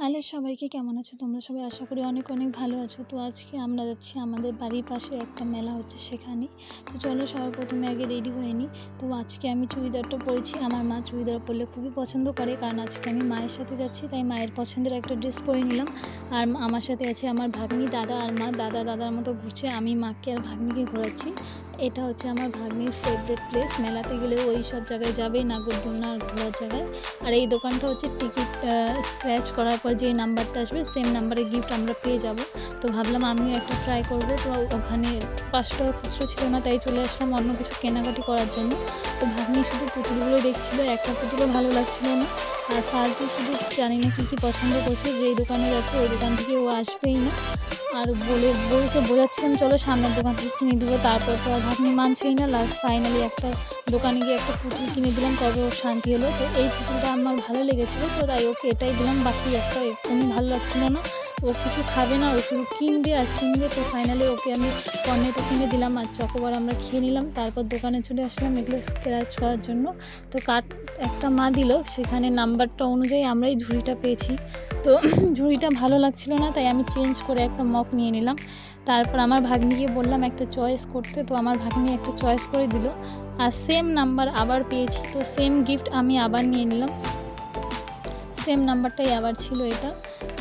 Hello সবাইকে, কেমন আছো তোমরা সবাই? আশা করি অনেক অনেক ভালো আছো। তো আজকে আমরা যাচ্ছি আমাদের বাড়ির পাশে একটা মেলা হচ্ছে সেখানে। তো চলো সবার প্রথমে আগে রেডি হয়ে নিই। তো আজকে আমি চুড়িদারটা পরেছি। আমার মা চুড়িদার পরলে খুবই পছন্দ করে, কারণ আজকে আমি মায়ের সাথে যাচ্ছি, তাই মায়ের পছন্দের একটা ড্রেস পরে নিলাম। আর আমার সাথে আছে আমার ভাগ্নি, দাদা আর মা। দাদার মতো ঘুরছে, আমি মাকে আর ভাগ্নিকে ঘোরাচ্ছি। এটা হচ্ছে আমার ভাগ্নির ফেভারিট প্লেস। মেলাতে গেলেও ওই সব জায়গায় যাবে, নাগরদোলনা আর ঘোরার জায়গায়। আর এই দোকানটা হচ্ছে টিকিট স্ক্র্যাচ করার পর যে নাম্বারটা আসবে সেম নাম্বারে গিফট আমরা পেয়ে যাব। তো ভাবলাম আমিও একটা ট্রাই করবো। তো ওখানে 5 টাকা খুচরো ছিল না, তাই চলে আসলাম অন্য কিছু কেনাকাটি করার জন্য। তো ভাগ্নি শুধু পুতুলগুলো দেখছিল, একটা পুতুলও ভালো লাগছিল না। আর ফালতু শুধু জানি না কী পছন্দ করছে, যেই দোকানে যাচ্ছে ওই দোকান থেকে ও আসবেই না। আর বউকে বোঝাচ্ছিলাম চলো সামনের দোকান থেকে কিনে দেবো, তারপর তো আর ভাগ্নি মানছেই না। ফাইনালি একটা দোকানে গিয়ে একটা পুতুল কিনে দিলাম, তবে ওর শান্তি হলো। তো এই পুতুলটা আমার ভালো লেগেছিলো, তো তাই ওকে এটাই দিলাম। বাকি একটা একদমই ভালো লাগছিলো না, ও কিছু খাবে না, ও শুধু কিনবে আর কিনবে। তো ফাইনালি ওকে আমি কর্নেটো কিনে দিলাম আর চকোবার আমরা খেয়ে নিলাম। তারপর দোকানে চলে আসলাম এগুলো স্ক্র্যাচ করার জন্য। তো কার্ড একটা মা দিল, সেখানে নাম্বারটা অনুযায়ী আমরা এই ঝুড়িটা পেয়েছি। তো ঝুড়িটা ভালো লাগছিল না, তাই আমি চেঞ্জ করে একটা মগ নিয়ে নিলাম। তারপর আমার ভাগ্নিকে বললাম একটা চয়েস করতে, তো আমার ভাগ্নি একটা চয়েস করে দিল। আর সেম নাম্বার আবার পেয়েছি, তো সেম গিফট আমি আবার নিয়ে নিলাম। সেম নাম্বারটাই আবার ছিল এটা।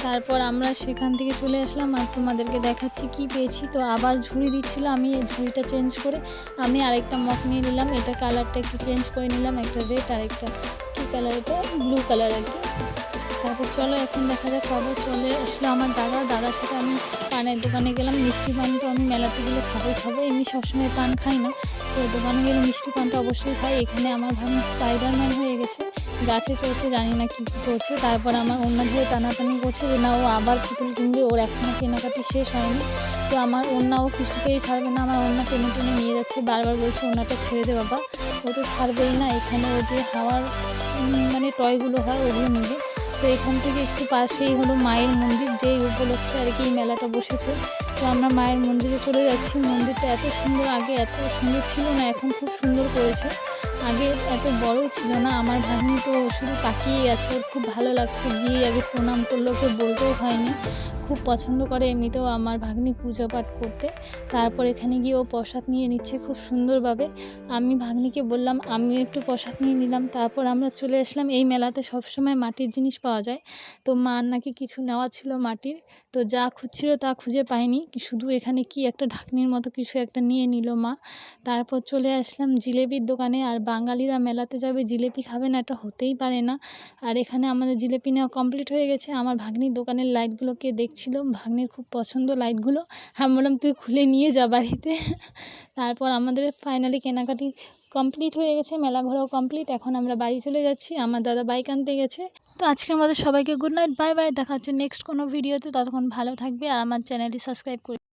তারপর আমরা সেখান থেকে চলে আসলাম আর তোমাদেরকে দেখাচ্ছি কি পেয়েছি। তো আবার ঝুড়ি দিচ্ছিলো, আমি এই ঝুড়িটা চেঞ্জ করে আমি আরেকটা মগ নিয়ে নিলাম। এটা কালারটা একটু চেঞ্জ করে নিলাম, একটা রেড আর একটা কী কালার, এটা ব্লু কালার আর কি। তারপর চলো এখন দেখা যাক। আবার চলে আসলো আমার দাদার সাথে আমি পানের দোকানে গেলাম। মিষ্টি পান তো আমি মেলাতে গেলে খাবো, এমনি সবসময় পান খাই না, তো দোকানে গেলে মিষ্টি পানটা অবশ্যই খাই। এখানে আমার ভাগ্নি স্পাইডারম্যান হয়ে গেছে, গাছে চড়ছে, জানি না কী করছে। তারপর আমার ওড়না ধরে টানাটানি করছে যে না ও আবার পুতুল কিনবে, ওর এখনও কেনাকাটি শেষ হয়নি। তো আমার ওড়নাও কিছুতেই ছাড়বে না, আমার ওড়না টেনে টেনে নিয়ে যাচ্ছে, বারবার বলছে ওড়নাটা ছেড়ে দে বাবা। ও তো ছাড়বেই না। এখানে ও যে হাওয়ার মানে টয়গুলো হয় ওগুলো নেবে। তো এখান থেকে একটু পাশেই হলো মায়ের মন্দির, যেই উপলক্ষে আর কি এই মেলাটা বসেছে। তো আমরা মায়ের মন্দিরে চলে যাচ্ছি। মন্দিরটা এত সুন্দর, আগে এত সুন্দর ছিল না, এখন খুব সুন্দর করেছে। আগে এত বড় ছিল না। আমার ভাগ্নি তো শুধু তাকিয়েই আছে, ওর খুব ভালো লাগছে। গিয়ে আগে প্রণাম করলো, ওকে বলতেও হয়নি। খুব পছন্দ করে এমনিতেও আমার ভাগ্নি পূজা পাঠ করতে। তারপর এখানে গিয়ে ও প্রসাদ নিয়ে নিচ্ছে খুব সুন্দরভাবে। আমি ভাগ্নিকে বললাম আমিও একটু প্রসাদ নিয়ে নিলাম। তারপর আমরা চলে আসলাম। এই মেলাতে সবসময় মাটির জিনিস পাওয়া যায়, তো মার নাকি কিছু নেওয়া ছিল মাটির, তো যা খুঁজছিল তা খুঁজে পায়নি, শুধু এখানে কি একটা ঢাকনির মতো কিছু একটা নিয়ে নিল মা। তারপর চলে আসলাম জিলেপির দোকানে। আর বাঙালিরা মেলাতে যাবে জিলেপি খাবে না, এটা হতেই পারে না। আর এখানে আমাদের জিলেপি নেওয়া কমপ্লিট হয়ে গেছে। আমার ভাগ্নির দোকানের লাইটগুলোকে দেখছিল, ভাগ্নির খুব পছন্দ লাইটগুলো। আমি বললাম তুই খুলে নিয়ে যা বাড়িতে। তারপর আমাদের ফাইনালি কেনাকাটি কমপ্লিট হয়ে গেছে, মেলা ঘোরাও কমপ্লিট। এখন আমরা বাড়ি চলে যাচ্ছি, আমার দাদা বাইক আনতে গেছে। তো আজকের মধ্যে সবাইকে গুড নাইট, বাই বাই। দেখা হচ্ছে নেক্সট কোনো ভিডিওতে, ততক্ষণ ভালো থাকবে আর আমার চ্যানেলটি সাবস্ক্রাইব করে